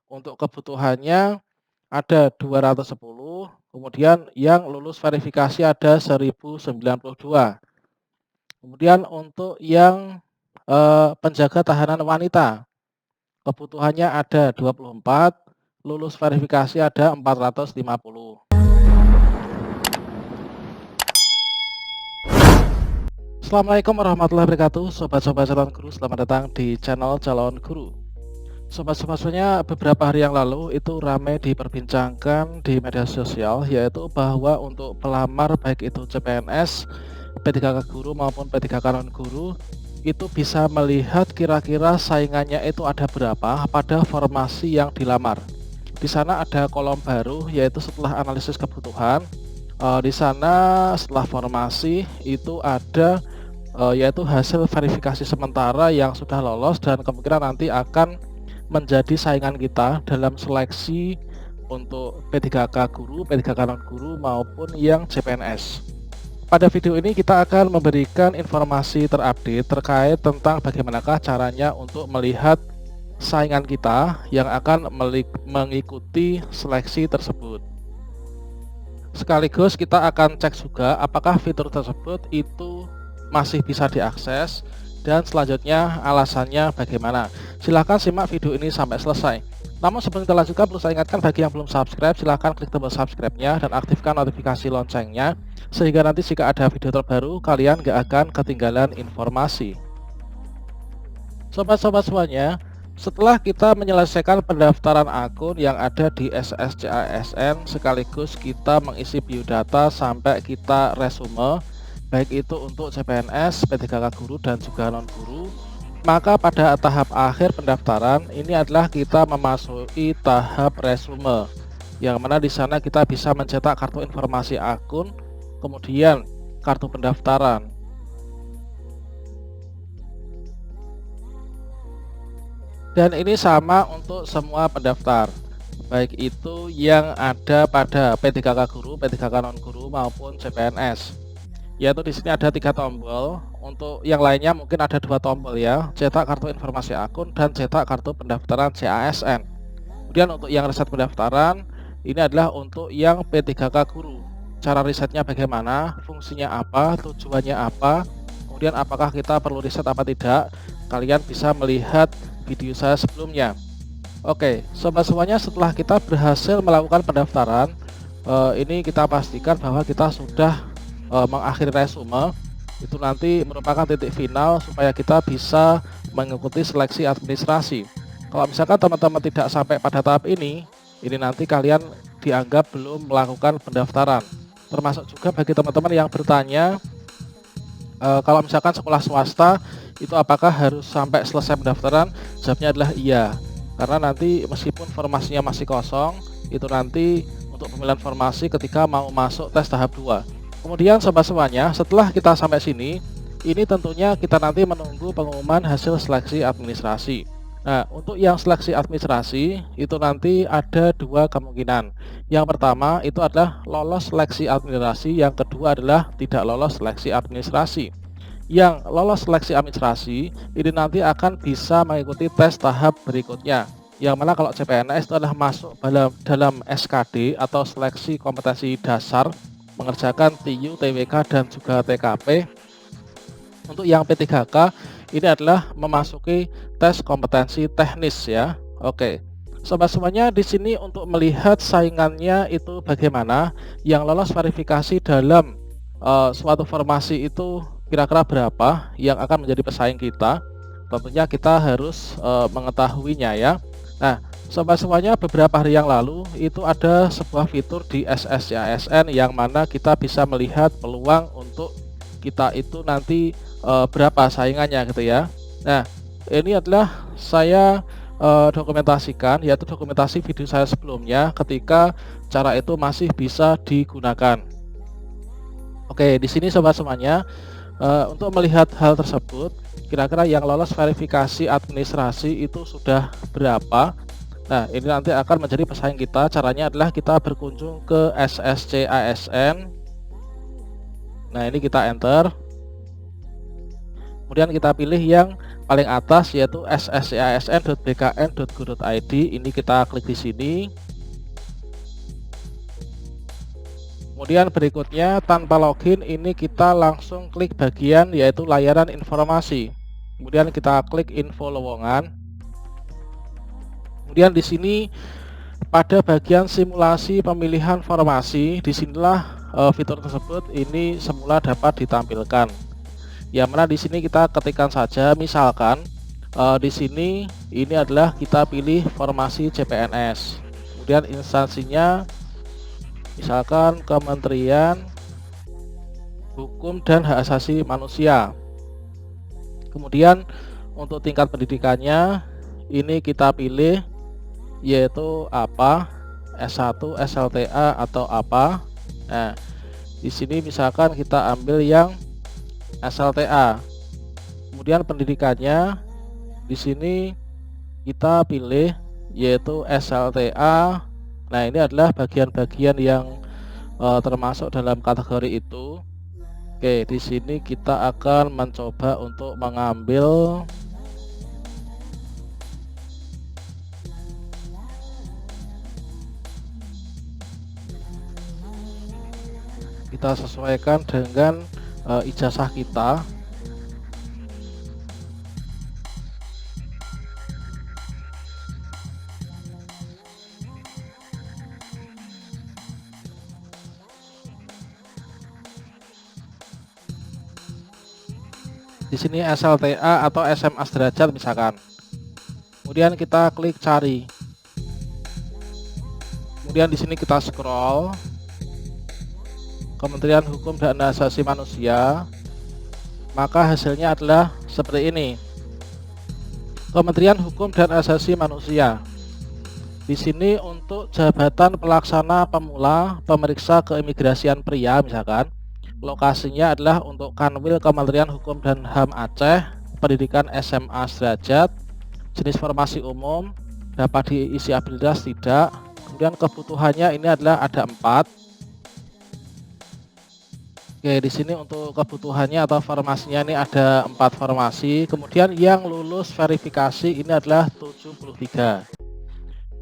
untuk kebutuhannya ada 210, kemudian yang lulus verifikasi ada 1092. Kemudian untuk yang penjaga tahanan wanita, kebutuhannya ada 24, lulus verifikasi ada 450. Assalamualaikum warahmatullahi wabarakatuh, sobat-sobat calon guru, selamat datang di channel calon guru. Sobat-sobat, sebenarnya beberapa hari yang lalu itu ramai diperbincangkan di media sosial, yaitu bahwa untuk pelamar baik itu CPNS, P3K guru maupun P3K non guru itu bisa melihat kira-kira saingannya itu ada berapa pada formasi yang dilamar. Di sana ada kolom baru, yaitu setelah analisis kebutuhan. Di sana setelah formasi itu ada yaitu hasil verifikasi sementara yang sudah lolos dan kemungkinan nanti akan menjadi saingan kita dalam seleksi untuk P3K guru, P3K non guru maupun yang CPNS. Pada video ini kita akan memberikan informasi terupdate terkait tentang bagaimanakah caranya untuk melihat saingan kita yang akan mengikuti seleksi tersebut. Sekaligus kita akan cek juga apakah fitur tersebut itu masih bisa diakses dan selanjutnya alasannya bagaimana. Silahkan simak video ini sampai selesai. Namun sebelum kita lanjutkan, perlu saya ingatkan bagi yang belum subscribe, silahkan klik tombol subscribe-nya dan aktifkan notifikasi loncengnya, sehingga nanti jika ada video terbaru kalian gak akan ketinggalan informasi. Sobat-sobat semuanya, setelah kita menyelesaikan pendaftaran akun yang ada di SSCASN, sekaligus kita mengisi biodata sampai kita resume, baik itu untuk CPNS, P3K guru dan juga non guru, maka pada tahap akhir pendaftaran ini adalah kita memasuki tahap resume, yang mana di sana kita bisa mencetak kartu informasi akun, kemudian kartu pendaftaran. Dan ini sama untuk semua pendaftar, baik itu yang ada pada P3K guru, P3K non guru maupun CPNS. Yaitu di sini ada 3 tombol. Untuk yang lainnya mungkin ada 2 tombol ya, cetak kartu informasi akun dan cetak kartu pendaftaran CASN. Kemudian untuk yang riset pendaftaran ini adalah untuk yang P3K guru. Cara risetnya bagaimana, fungsinya apa, tujuannya apa, kemudian apakah kita perlu riset apa tidak, kalian bisa melihat video saya sebelumnya. Oke, sobat semuanya, setelah kita berhasil melakukan pendaftaran, ini kita pastikan bahwa kita sudah mengakhiri resume. Itu nanti merupakan titik final supaya kita bisa mengikuti seleksi administrasi. Kalau misalkan teman-teman tidak sampai pada tahap ini nanti kalian dianggap belum melakukan pendaftaran. Termasuk juga bagi teman-teman yang bertanya, kalau misalkan sekolah swasta itu apakah harus sampai selesai pendaftaran? Jawabnya adalah iya, karena nanti meskipun formasinya masih kosong, itu nanti untuk pemilihan formasi ketika mau masuk tes tahap 2. Kemudian sobat semuanya, setelah kita sampai sini, ini tentunya kita nanti menunggu pengumuman hasil seleksi administrasi. Nah, untuk yang seleksi administrasi itu nanti ada 2 kemungkinan. Yang pertama itu adalah lolos seleksi administrasi, yang kedua adalah tidak lolos seleksi administrasi. Yang lolos seleksi administrasi ini nanti akan bisa mengikuti tes tahap berikutnya, yang mana kalau CPNS itu adalah masuk dalam SKD atau seleksi kompetensi dasar, mengerjakan TIU, TWK dan juga TKP. Untuk yang P3K ini adalah memasuki tes kompetensi teknis ya. Oke. Sobat semuanya, di sini untuk melihat saingannya itu bagaimana, yang lolos verifikasi dalam suatu formasi itu kira-kira berapa yang akan menjadi pesaing kita. Tentunya kita harus mengetahuinya ya. Nah, sobat semuanya, beberapa hari yang lalu itu ada sebuah fitur di SSCASN yang mana kita bisa melihat peluang untuk kita itu nanti berapa saingannya gitu ya. Nah, ini adalah saya dokumentasikan, yaitu dokumentasi video saya sebelumnya ketika cara itu masih bisa digunakan. Oke, di sini sobat semuanya, untuk melihat hal tersebut, kira-kira yang lolos verifikasi administrasi itu sudah berapa. Nah, ini nanti akan menjadi pesaing kita. Caranya adalah kita berkunjung ke SSCASN. Nah, ini kita enter. Kemudian kita pilih yang paling atas yaitu sscisn.bkn.go.id. Ini kita klik di sini. Kemudian berikutnya tanpa login ini kita langsung klik bagian yaitu layanan informasi. Kemudian kita klik info lowongan. Kemudian di sini pada bagian simulasi pemilihan formasi, disinilah fitur tersebut ini semula dapat ditampilkan. Yang mana di sini kita ketikkan saja, misalkan di sini ini adalah kita pilih formasi CPNS. Kemudian instansinya misalkan Kementerian Hukum dan Hak Asasi Manusia. Kemudian untuk tingkat pendidikannya ini kita pilih yaitu apa, S1, SLTA atau apa. Nah, di sini misalkan kita ambil yang SLTA. Kemudian pendidikannya di sini kita pilih yaitu SLTA. Nah, ini adalah bagian-bagian yang termasuk dalam kategori itu. Oke, di sini kita akan mencoba untuk mengambil kita sesuaikan dengan ijazah kita. Di sini SLTA atau SMA sederajat misalkan. Kemudian kita klik cari. Kemudian di sini kita scroll. Kementerian Hukum dan Hak Asasi Manusia, maka hasilnya adalah seperti ini. Kementerian Hukum dan Hak Asasi Manusia. Di sini untuk jabatan pelaksana pemula pemeriksa keimigrasian pria misalkan, lokasinya adalah untuk Kanwil Kementerian Hukum dan HAM Aceh, pendidikan SMA sederajat, jenis formasi umum, dapat diisi abilitas tidak. Kemudian kebutuhannya ini adalah ada 4. Oke, di sini untuk kebutuhannya atau formasinya ini ada 4 formasi. Kemudian yang lulus verifikasi ini adalah 73.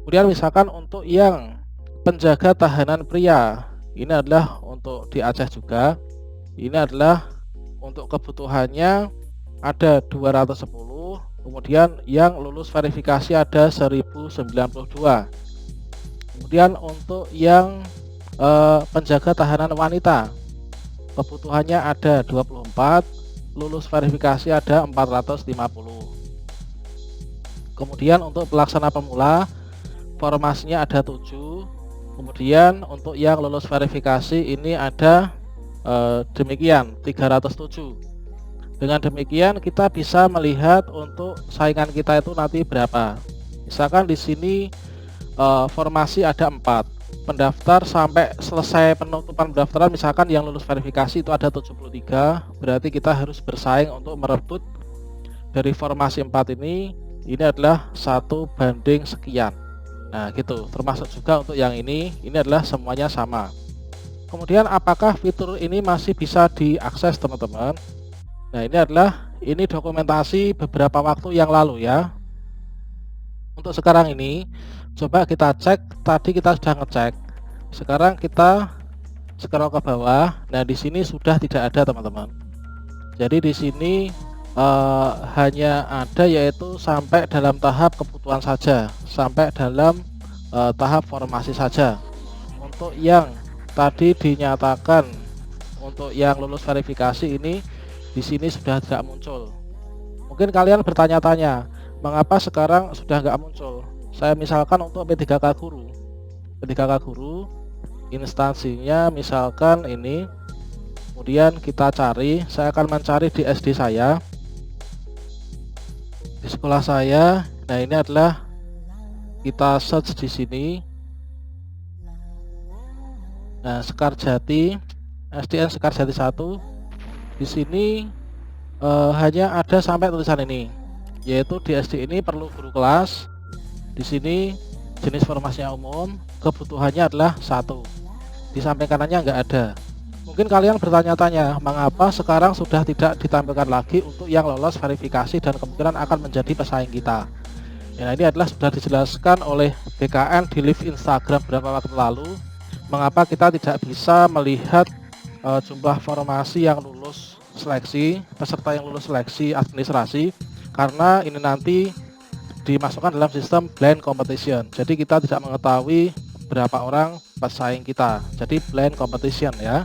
Kemudian misalkan untuk yang penjaga tahanan pria, ini adalah untuk di Aceh juga. Ini adalah untuk kebutuhannya ada 210. Kemudian yang lulus verifikasi ada 1092. Kemudian untuk yang penjaga tahanan wanita, kebutuhannya ada 24, lulus verifikasi ada 450. Kemudian untuk pelaksana pemula formasinya ada 7. Kemudian untuk yang lulus verifikasi ini ada demikian 307. Dengan demikian kita bisa melihat untuk saingan kita itu nanti berapa. Misalkan di sini formasi ada 4. Pendaftar sampai selesai penutupan pendaftaran misalkan yang lulus verifikasi itu ada 73, berarti kita harus bersaing untuk merebut dari formasi 4 ini adalah 1:sekian. Nah gitu, termasuk juga untuk yang ini adalah semuanya sama. Kemudian apakah fitur ini masih bisa diakses teman-teman? Nah ini dokumentasi beberapa waktu yang lalu ya. Untuk sekarang ini coba kita cek, tadi kita sudah ngecek. Sekarang kita scroll ke bawah. Nah, di sini sudah tidak ada, teman-teman. Jadi di sini hanya ada yaitu sampai dalam tahap kebutuhan saja, sampai dalam tahap formasi saja. Untuk yang tadi dinyatakan untuk yang lulus verifikasi ini di sini sudah tidak muncul. Mungkin kalian bertanya-tanya, mengapa sekarang sudah nggak muncul? Saya misalkan untuk P3K Guru, instansinya misalkan ini. Kemudian kita cari, saya akan mencari di SD saya, di sekolah saya. Nah ini adalah kita search di sini. Nah Sekarjati, SDN Sekarjati 1. Di sini hanya ada sampai tulisan ini, yaitu di SD ini perlu guru kelas. Di sini jenis formasinya umum, kebutuhannya adalah 1. Di samping kanannya nggak ada. Mungkin kalian bertanya-tanya, mengapa sekarang sudah tidak ditampilkan lagi untuk yang lolos verifikasi dan kemungkinan akan menjadi pesaing kita. Ya, ini adalah sudah dijelaskan oleh BKN di live Instagram beberapa waktu lalu, mengapa kita tidak bisa melihat jumlah formasi yang lulus seleksi, peserta yang lulus seleksi administrasi, karena ini nanti dimasukkan dalam sistem blind competition. Jadi kita tidak mengetahui berapa orang pesaing kita. Jadi blind competition ya.